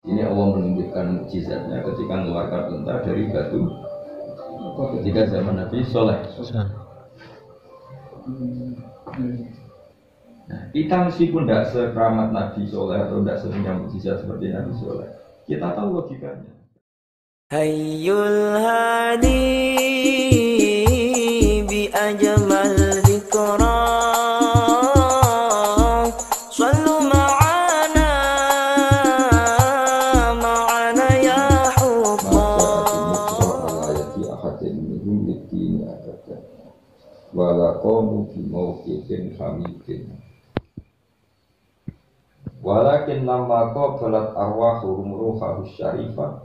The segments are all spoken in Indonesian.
Ini Allah menunjukkan mukjizatnya ketika mengeluarkan unta dari batu ketika zaman Nabi Soleh. Nah, kita meskipun tidak sekeramat Nabi Soleh atau tidak sepunya mukjizat seperti Nabi Soleh, kita tahu logikanya. Hayyul hadi bi ajmal dzikra sallu ma'ana ma'ana ya hubba ayati ahadin minhum lidini abada walaqamu fi mawqifin hamidin walakin lamma qabalat arwahuhum ruhahu syarifah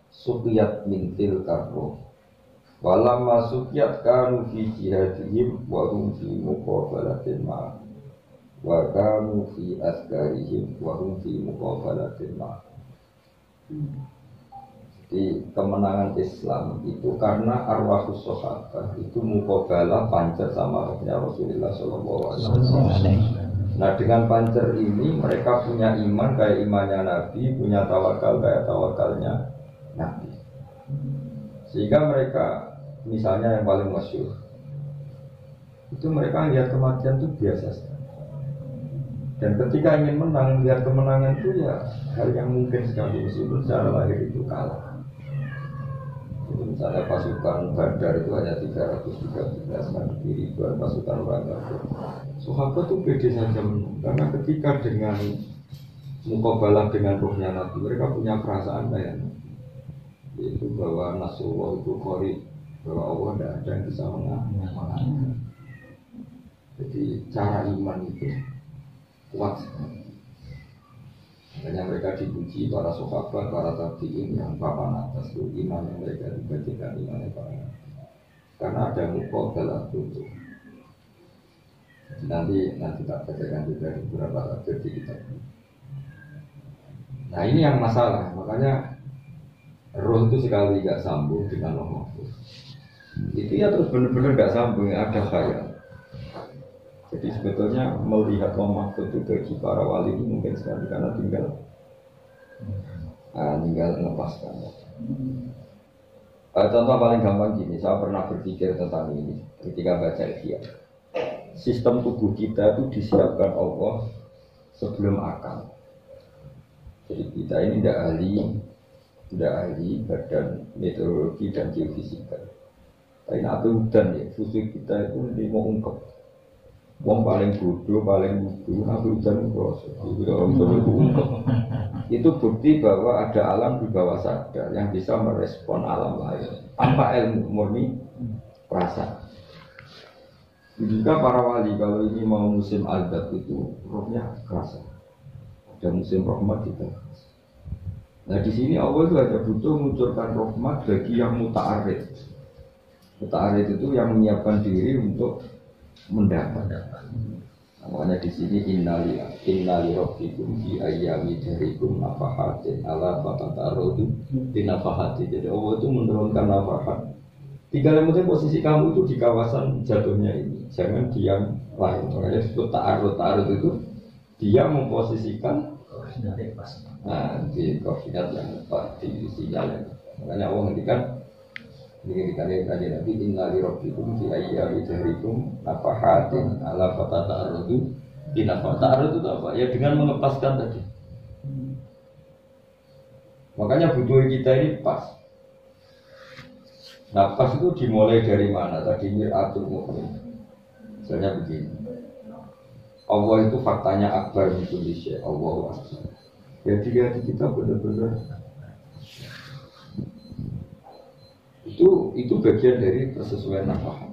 sukiyat mintil karro walamma sukiyat kanu fi jihadihim wa hum fi muqabalatin ma wa kanu fi asgarihim wa hum fi muqabalatin ma. Di kemenangan Islam itu karena arwahus sahabat itu muqabalah pancer sama rohnya Rasulullah SAW. Nah dengan pancer ini mereka punya iman kayak imannya Nabi, punya tawakal kayak tawakalnya Nabi. Sehingga mereka misalnya yang paling masyhur itu mereka lihat kematian itu biasa saja. Dan ketika ingin menang, lihat kemenangan itu ya hal yang mungkin sekali meskipun secara lahir itu kalah. Jadi misalnya pasukan Badar itu hanya 313 kan ribuan pasukan orang kafir. Sahabat itu pede saja menang karena ketika dengan muqabalah dengan rohnya Nabi mereka punya perasaan kayak yaitu bahwa Nasrullah itu qarib, bahwa Allah tidak ada yang bisa mengalahkan. Jadi cara iman itu kuat sekali. Makanya mereka dipuji para sahabat, para tabi'in yang papan atas itu iman yang mereka dibandingkan iman yang para nabi. Karena ada muqabalah itu. Nanti tak bacakan juga di beberapa tafsir di kitab. Nah ini yang masalah, makanya roh itu sekali gak sambung dengan roh mahfuz itu ya terus benar-benar gak sambung, ada khayal. Jadi sebetulnya melihat roh mahfuz itu bagi para wali itu mungkin sekali karena tinggal melepaskan. Contoh paling gampang gini, saya pernah berpikir tentang ini ketika baca Ihya. Sistem tubuh kita itu disiapkan Allah sebelum akal. Jadi kita ini tidak ahli badan meteorologi dan geofisika. Tapi apa hujan ya, fungsi kita itu ini mau ungkap. Wong paling bodoh, paling lugu, apa hujan proses. Itu bukti bahwa ada alam di bawah sadar yang bisa merespon alam lain tanpa ilmu murni perasaan. Jika para wali kalau ini mau musim adab itu rohnya kerasa. Ada musim rahmat kita. Nah di sini Allah itu hanya butuh munculkan rahmat bagi yang muta'arid. Muta'arid itu yang menyiapkan diri untuk mendapat. Namanya di sini innali rabbikum fi ayyami darikum nafahatin ala fatatarodu di nafahatin. Jadi Allah itu menurunkan nafahat. Tinggal yang penting posisi kamu itu di kawasan jatuhnya ini, jangan di yang lain. Makanya disebut ta'arud itu dia memposisikan di koordinat yang tepat di sinyal. Makanya Allah ngendikan tadi Nabi innali rabbikum fi ayyami dahrikum nafahatin ala fatatarodu di nafahat itu apa? Ya dengan mengepaskan tadi. Makanya butuh kita ini pas. Nafas itu dimulai dari mana? Tadi mir'atul mu'min. Misalnya begini. Allah itu faktanya akbar min kulli syai'. Allahu akbar. Jadi hati kita benar-benar itu bagian dari persesuaian nafas.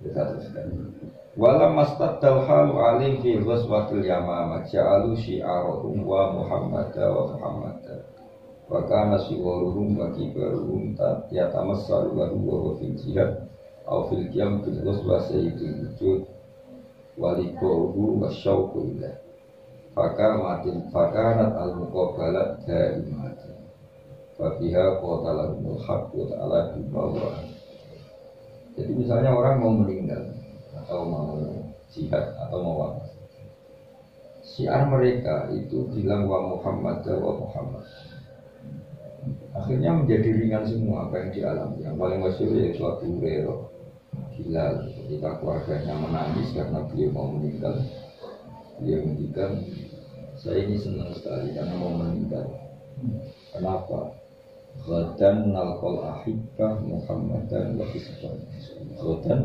Kita teruskan. Walam mastaddal halu alim fi ghazwatil yamamah ja'alu syi'arahum wa Muhammadah wa Muhammadah. Wa kana siwaruhum wa kibaruhum yatamassalu lahu wa fil jihad aw fil qiyam bil ghazwa sayyidul wujud walikuhu wa syauqu ilah fakanat al-muqabalat da'imatin fabiha qatalahumul haqq wa ta'ala bimawah. Jadi misalnya orang mau meninggal atau mau jihad atau mau apa, Syiar mereka itu bilang wa Muhammad wa Muhammad. Akhirnya menjadi ringan semua apa yang dialami. Yang paling masyhur yaitu Abu Hurairah. Gila ketika keluarganya menangis karena beliau mau meninggal. Beliau menghentikan, saya ini senang sekali karena mau meninggal. Kenapa? Ghadan nalqal ahibbah Muhammadan wa hisbah. Ghadan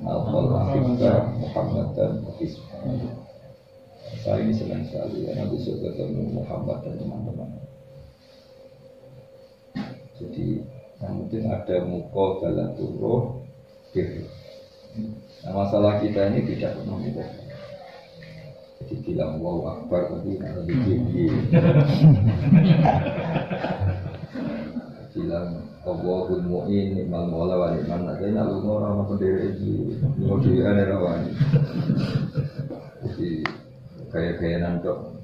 nalqal ahibbah Muhammadan wa hisbah. Saya ini senang sekali karena besok ketemu Muhammad dan teman-teman. Jadi yang penting ada muqabalatul ruh bir. Nah, masalah kita ini tidak pernah mudah. Jadi bilang wow akbar tapi nggak lebih bilang Allahul mu'in ni'mal mawla wa ni'man nasir. Nah lu orang pendiri itu mau diane rawani. Jadi kayak nantok.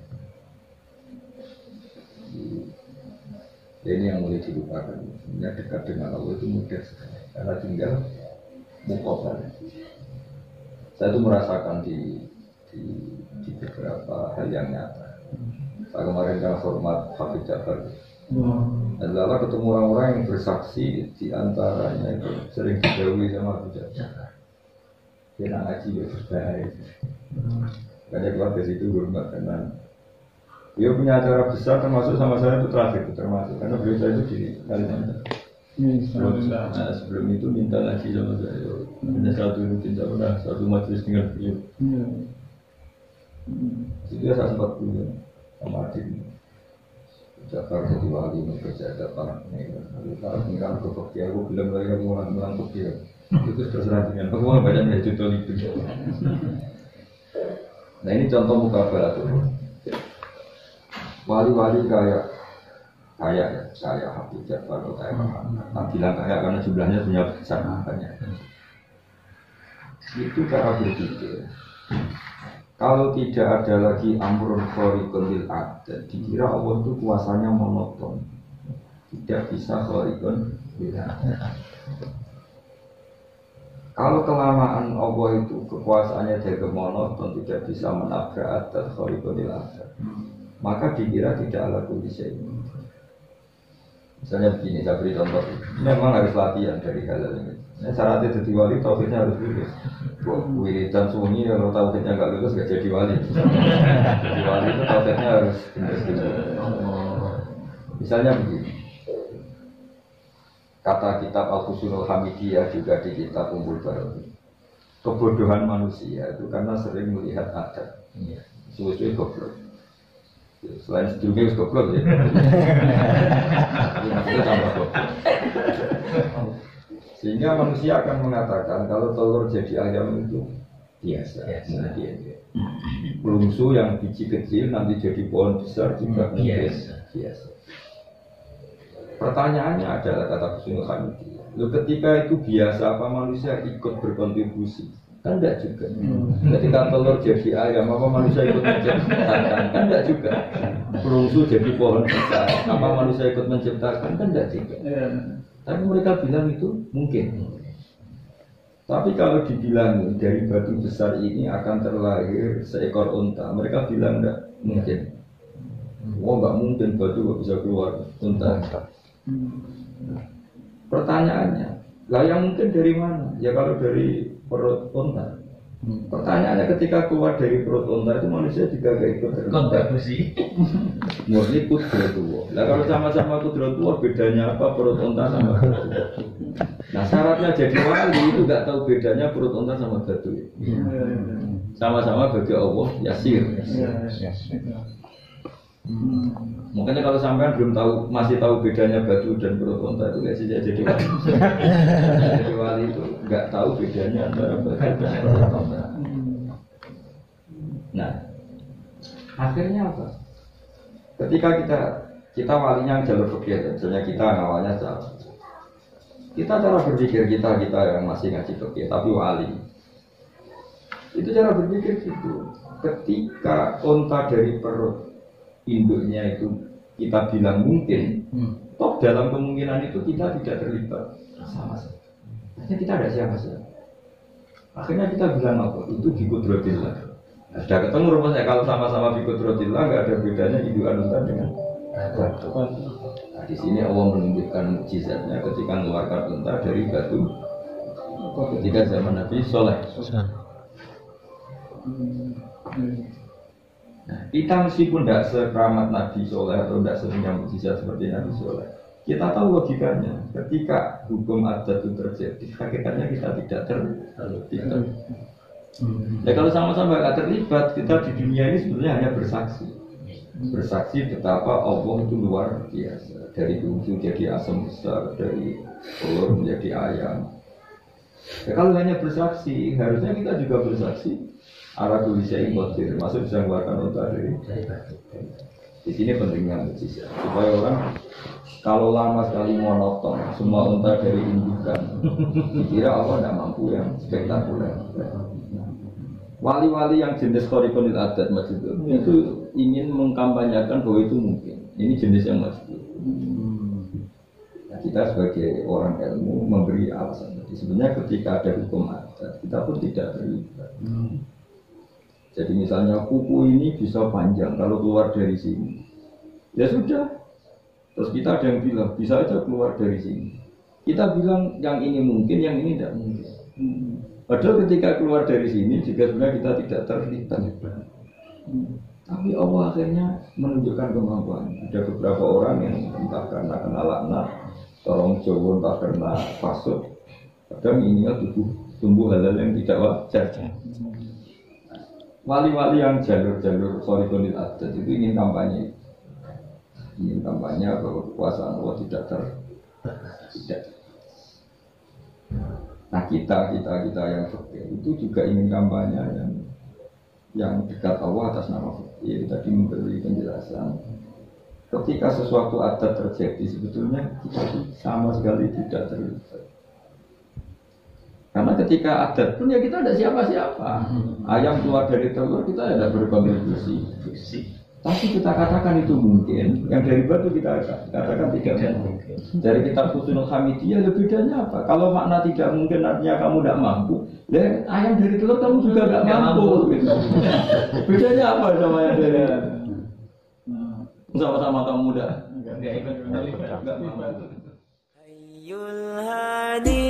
Ini yang mulai dilupakan. Sebenarnya dekat dengan Allah itu mudah sekali. Karena tinggal muqabal. Saya itu merasakan di beberapa hal yang nyata. Saya kemarin kan hormat Habib Jafar. Dan lalu ketemu orang-orang yang bersaksi di antaranya itu sering dijauhi sama Habib Jafar. Dia nak ngaji ya terbaik. Banyak keluar dari situ hormat karena dia punya acara besar termasuk sama saya itu terakhir termasuk karena beliau saya itu di Kalimantan. Nah, sebelum itu minta ngaji sama saya. Hanya satu rutin saya satu majelis dengan beliau. Jadi saya sempat punya sama adik Jafar jadi wali bekerja ada para pengiran. Para pengiran ke Fakir, aku bilang mereka mengulang Fakir. Itu terserah dengan aku banyak yang contoh itu. Nah ini contoh mukabalah tuh. Wali-wali kayak Habib Jafar atau kayak Muhammad. Tak bilang kayak karena jumlahnya punya besar banyak. Itu cara berpikir. Kalau tidak ada lagi amrun khariqun lil adat, dikira Allah itu kuasanya monoton, tidak bisa khariqun lil adat. Kalau kelamaan Allah itu kekuasaannya jadi monoton, tidak bisa menabrak adat khariqun lil adat, maka dikira tidak ala kulli syai'in. Misalnya begini, saya beri contoh. Memang harus latihan dari hal ini. Syaratnya jadi wali, tauhidnya harus lulus. Wiridan sunyi, kalau tauhidnya nggak lulus, nggak jadi wali. Jadi wali itu tauhidnya harus benar-benar. Misalnya begini. Kata kitab Al-Fusunul Hamidiyah juga di kitab Umbul Barawi. Kebodohan manusia itu karena sering melihat adat. Suwe-suwe goblok. Selain sedurungnya harus goblok ya. Maksudnya tambah goblok. Sehingga manusia akan mengatakan kalau telur jadi ayam itu biasa. Kemudian pelungsu yang biji kecil nanti jadi pohon besar juga biasa. Pertanyaannya adalah kata Husnul Hamidiyah. Ketika itu biasa apa manusia ikut berkontribusi? Kan enggak juga. Ketika telur jadi ayam apa manusia ikut menciptakan? Kan enggak juga. Pelungsu jadi pohon besar apa manusia ikut menciptakan? Kan enggak juga. Tapi mereka bilang itu mungkin. Tapi kalau dibilang dari batu besar ini akan terlahir seekor unta, mereka bilang enggak mungkin. Enggak mungkin batu bisa keluar unta. Pertanyaannya, lah yang mungkin dari mana? Ya kalau dari perut unta. Pertanyaannya ketika keluar dari perut unta itu manusia juga gak ikut kontribusi. Murni kudratullah. Nah kalau sama-sama kudratullah bedanya apa perut unta sama batu? Nah syaratnya jadi wali itu gak tahu bedanya perut unta sama batu. Sama-sama bagi Allah yasir. Makanya kalau sampean belum tahu masih tahu bedanya batu dan perut unta itu gak sih jadi wali. Jadi wali itu nggak tahu bedanya antara batu dan perut unta. Nah, akhirnya apa? Ketika kita walinya jalur fikih, misalnya kita awalnya salah. Kita cara berpikir kita yang masih ngaji fikih tapi wali. Itu cara berpikir gitu. Ketika unta dari perut induknya itu kita bilang mungkin, toh dalam kemungkinan itu kita tidak terlibat sama sekali. Akhirnya kita ada siapa-siapa. Akhirnya kita bilang apa? Itu dikudratillah. Sudah ketemu rumusnya, kalau sama-sama bikutrotillah nggak ada bedanya indukan unta dengan batu. Nah, di sini Allah menunjukkan mukjizatnya ketika mengeluarkan unta dari batu ketika zaman Nabi Soleh. Nah, kita meskipun tidak sekeramat Nabi Soleh atau tidak sepunya mukjizat seperti Nabi Soleh, kita tahu logikanya. Ketika hukum adat itu terjadi, hakikatnya kita tidak terlibat. Ya kalau sama-sama tidak terlibat, kita di dunia ini sebenarnya hanya bersaksi betapa Allah itu luar biasa. Dari bungsu jadi asam besar, dari telur menjadi ayam. Ya, kalau hanya bersaksi, harusnya kita juga bersaksi ala kulisai kotir, masuk bisa mengeluarkan unta dari. Di sini pentingnya mukjizat supaya orang kalau lama sekali monoton semua unta dari indukan, dikira Allah tidak mampu yang spektakuler. Wali-wali yang jenis khariqunil adat maksud itu ingin mengkampanyekan bahwa itu mungkin. Ini jenis yang maksud. Nah, kita sebagai orang ilmu memberi alasan. Jadi sebenarnya ketika ada hukum adat, kita pun tidak terlibat. Jadi misalnya kuku ini bisa panjang kalau keluar dari sini, ya sudah. Terus kita ada yang bilang bisa aja keluar dari sini. Kita bilang yang ini mungkin, yang ini tidak mungkin. Padahal ketika keluar dari sini juga sebenarnya kita tidak terlibat. Tapi Allah akhirnya menunjukkan kemampuan. Ada beberapa orang yang entah karena kena laknat, tolong Jawa entah karena pasut, kadang ini tumbuh hal-hal yang tidak wajar. Wali-wali yang jalur-jalur khariqunil adat itu ingin kampanye bahwa kekuasaan Allah tidak. Nah kita yang fakir itu juga ingin kampanye yang dekat Allah atas nama fakir. Tadi memberi penjelasan ketika sesuatu adat terjadi sebetulnya kita sama sekali tidak terlibat. Karena ketika adat pun ya kita ada siapa-siapa. Ayam keluar dari telur kita ada berkontribusi. Tapi kita katakan itu mungkin, yang dari batu kita katakan tidak mungkin. Dari kitab Husnul Hamidiyah bedanya apa? Kalau makna tidak mungkin artinya kamu tidak mampu. Ya ayam dari telur kamu juga tidak mampu. Gitu. Bedanya apa sama yang dari sama-sama kamu tidak ikut terlibat. Hayyul Hadi